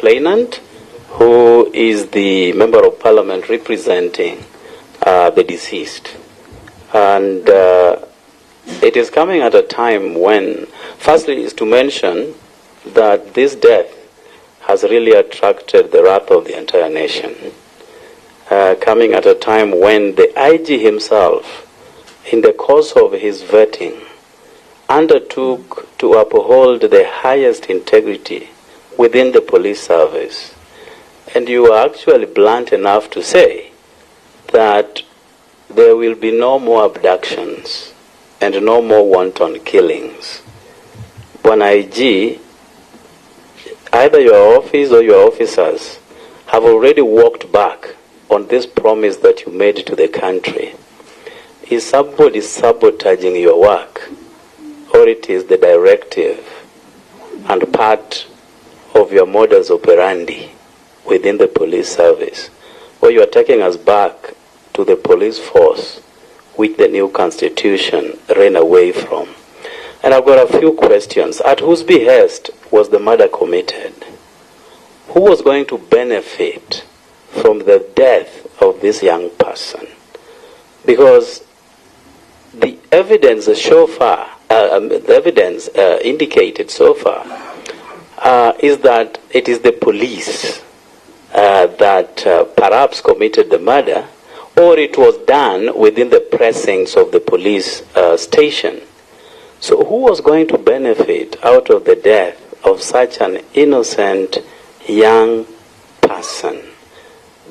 complainant, who is the Member of Parliament representing the deceased. And it is coming at a time when, firstly, is to mention that this death has really attracted the wrath of the entire nation. Coming at a time when the IG himself, in the course of his vetting, undertook to uphold the highest integrity within the police service. And you are actually blunt enough to say that there will be no more abductions and no more wanton killings. When IG, either your office or your officers have already walked back on this promise that you made to the country. Is somebody sabotaging your work, or it is the directive and part of your modus operandi within the police service, where you are taking us back to the police force which the new constitution ran away from? And I've got a few questions. At whose behest was the murder committed? Who was going to benefit from the death of this young person? Because the evidence so far, indicated so far, is that it is the police that perhaps committed the murder, or it was done within the precincts of the police station. So who was going to benefit out of the death of such an innocent young person?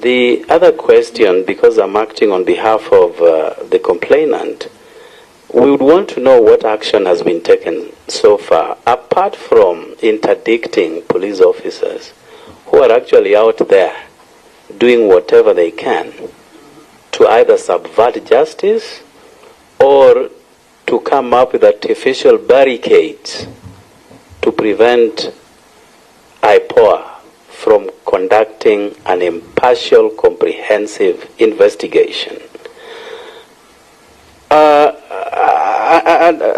The other question, because I'm acting on behalf of the complainant, we would want to know what action has been taken so far, apart from interdicting police officers who are actually out there doing whatever they can to either subvert justice or to come up with artificial barricades to prevent IPOA from conducting an impartial, comprehensive investigation.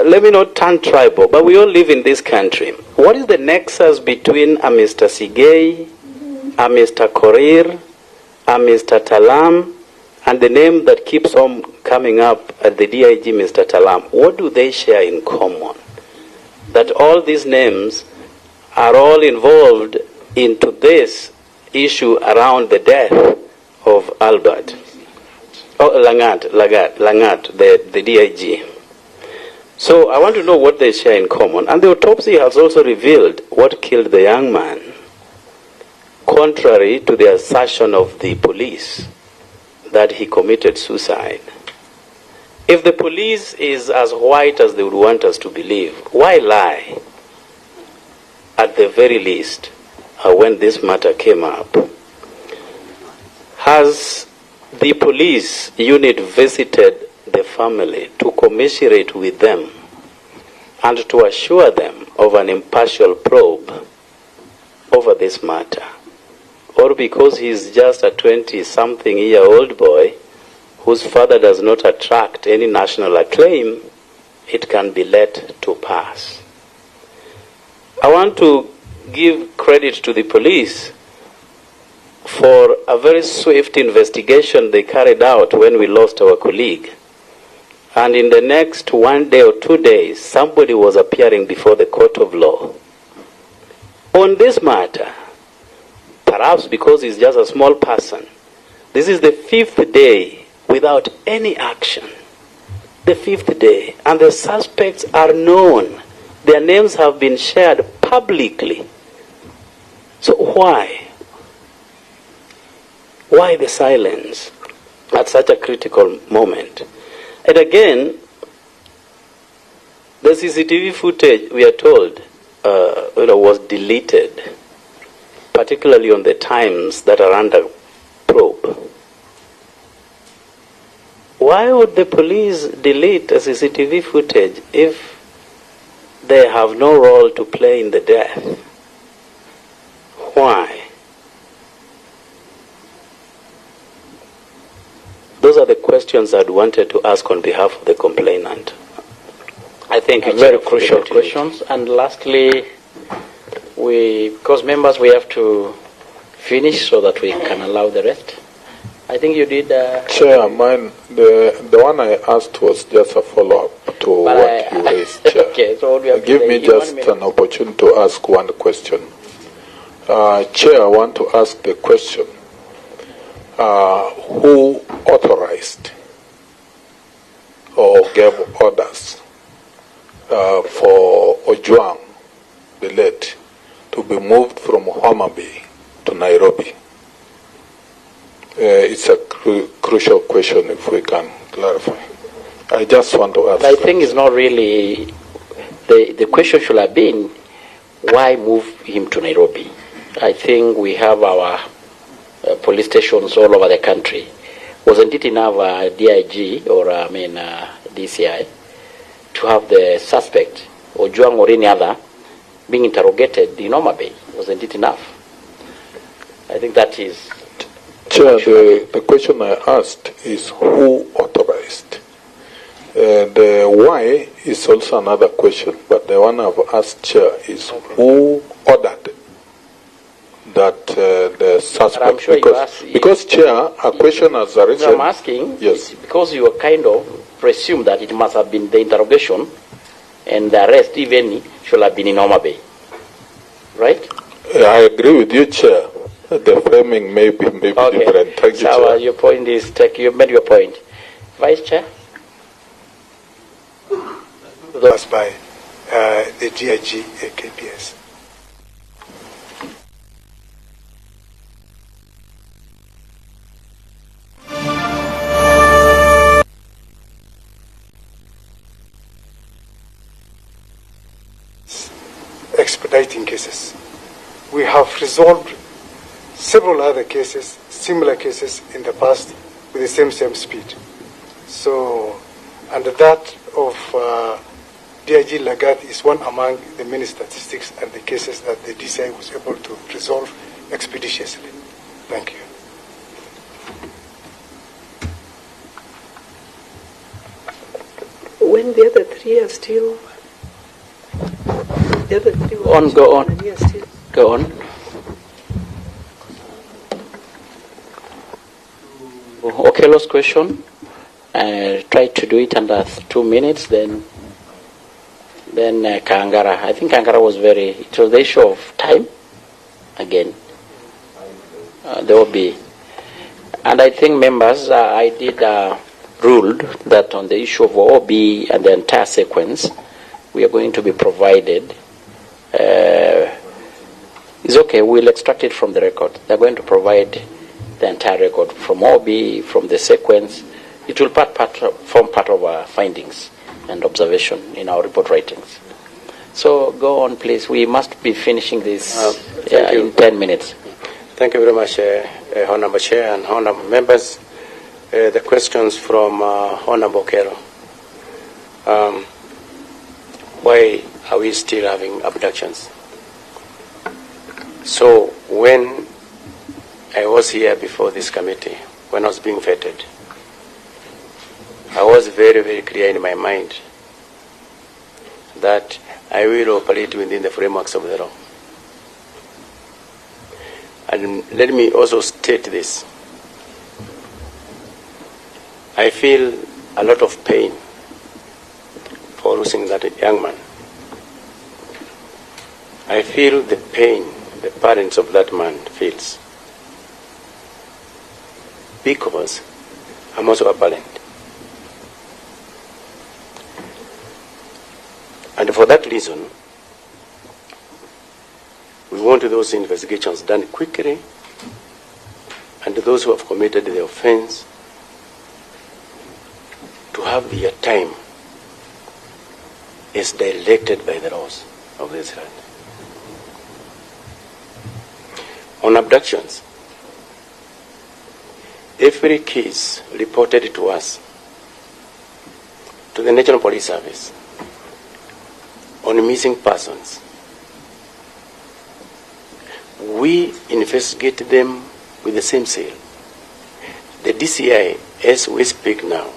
Let me not turn tribal, but we all live in this country. What is the nexus between a Mr. Sigei, a Mr. Korir, a Mr. Talam, and the name that keeps on coming up at the DIG, Mr. Talam? What do they share in common? That all these names are all involved into this issue around the death of Albert. Oh, Langat, the DIG. So I want to know what they share in common. And the autopsy has also revealed what killed the young man, contrary to the assertion of the police that he committed suicide. If the police is as white as they would want us to believe, why lie at the very least when this matter came up? Has the police unit visited the family to commiserate with them and to assure them of an impartial probe over this matter? Or because he's just a 20-something-year-old boy whose father does not attract any national acclaim, it can be let to pass? I want to give credit to the police for a very swift investigation they carried out when we lost our colleague. And in the next 1 day or 2 days, somebody was appearing before the court of law on this matter. Perhaps because he's just a small person. This is the 5th day without any action. The 5th day. And the suspects are known. Their names have been shared publicly. So why? Why the silence at such a critical moment? And again, the CCTV footage, we are told, was deleted, particularly on the times that are under probe. Why would the police delete the CCTV footage if they have no role to play in the death? Why? Those are the questions I'd wanted to ask on behalf of the complainant. I think very crucial questions. And lastly, we because members, we have to finish so that we can allow the rest. I think you did. Chair, mine, the one I asked was just a follow-up to what you raised, Chair. Okay, so what we have Give me just an opportunity to ask one question. Chair, I want to ask the question, who authorized or gave orders for Ojwang, the late, to be moved from Homa Bay to Nairobi? It's a crucial question if we can clarify. I just want to ask. I think it's not really, the question should have been, why move him to Nairobi? I think we have our police stations all over the country. Wasn't it enough DIG or DCI to have the suspect, Ojwang or any other, being interrogated in Homa Bay? Wasn't it enough? I think that is... Chair, the question I asked is who authorized. The why is also another question, but the one I've asked, Chair, is who ordered that the suspect, sure because Chair, a question has arisen. I'm asking, yes, because you kind of presume that it must have been the interrogation and the arrest, even should have been in Homa Bay, right? I agree with you, Chair. The framing may be okay. different. Thank you, so, Chair. Your point is, you made your point. Vice Chair? That's by the DIG KPS. Expediting cases. We have resolved several other cases, similar cases in the past with the same speed. So, and that of DIG Lagat is one among the many statistics and the cases that the DCI was able to resolve expeditiously. Thank you. When the other three are still... The other three go on. Go on. Okello's question. Try to do it under 2 minutes. Then Kangara. I think Kangara was it was the issue of time. Again, there will be, and I think members. I did ruled that on the issue of OB and the entire sequence, we are going to be provided. It's okay, we'll extract it from the record. They're going to provide the entire record from OB, from the sequence. It will form part of our findings and observation in our report writings. So go on, please. We must be finishing this in 10 minutes. Thank you very much, Honorable Chair and Honorable members. The questions from Honorable Okello. Why are we still having abductions? So when I was here before this committee, when I was being vetted, I was very, very clear in my mind that I will operate within the frameworks of the law. And let me also state this. I feel a lot of pain for losing that young man. I feel the pain the parents of that man feels, because I'm also a parent. And for that reason, we want those investigations done quickly, and those who have committed the offense to have their time as directed by the laws of this land. On abductions, every case reported to us, to the National Police Service, on missing persons, we investigate them with the same seal. The DCI, as we speak now,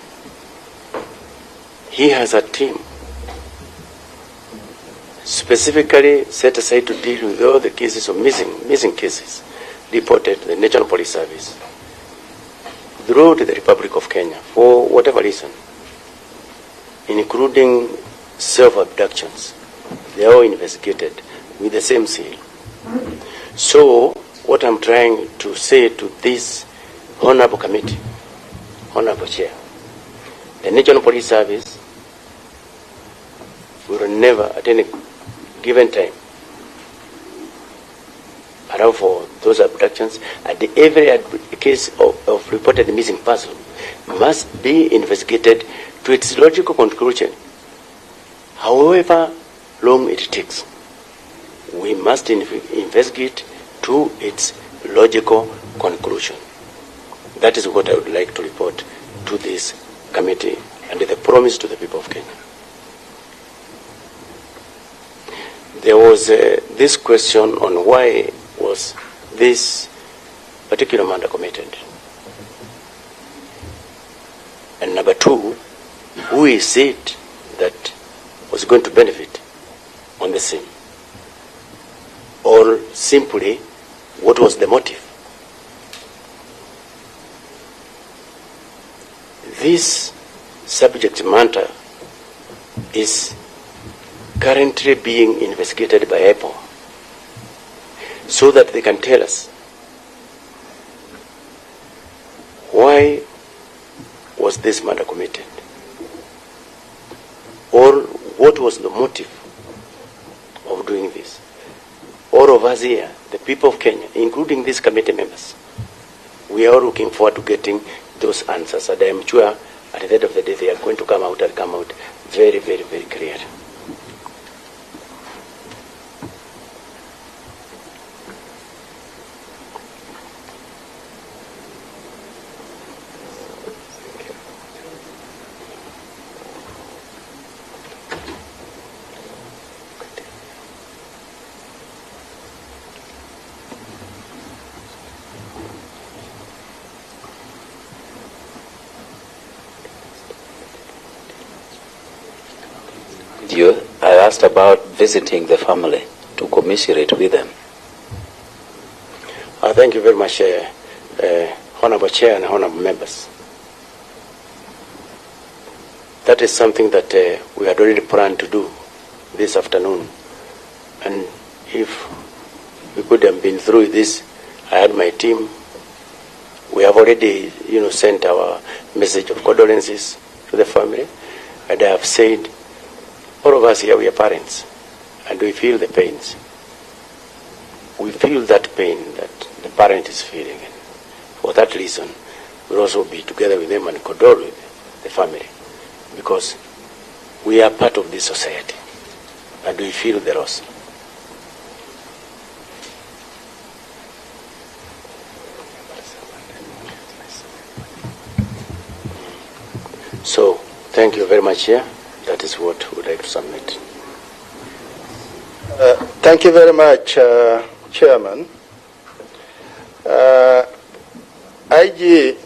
he has a team specifically set aside to deal with all the cases of missing cases reported to the National Police Service throughout the Republic of Kenya for whatever reason, including self-abductions. They are all investigated with the same seal. So what I'm trying to say to this honorable committee, honorable chair, the National Police Service will never at any given time allow for those abductions, and every case of reported missing person must be investigated to its logical conclusion. However long it takes, we must investigate to its logical conclusion. That is what I would like to report to this committee and the promise to the people of Kenya. There was this question on why was this particular murder committed. And number two, who is it that was going to benefit on the scene? Or simply, what was the motive? This subject matter is currently being investigated by Apple so that they can tell us why was this murder committed, or what was the motive of doing this. All of us here, the people of Kenya, including these committee members, we are looking forward to getting those answers, and I am sure at the end of the day they are going to come out very, very, very clear. I asked about visiting the family to commiserate with them. Thank you very much, Honorable Chair and Honorable Members. That is something that we had already planned to do this afternoon. And if we could have been through this, I had my team. We have already, sent our message of condolences to the family. And I have said, all of us here, we are parents, and we feel the pains. We feel that pain that the parent is feeling. And for that reason, we'll also be together with them and condole with the family, because we are part of this society, and we feel the loss. So, thank you very much here. That is what we would like to submit. Thank you very much, Chairman. IG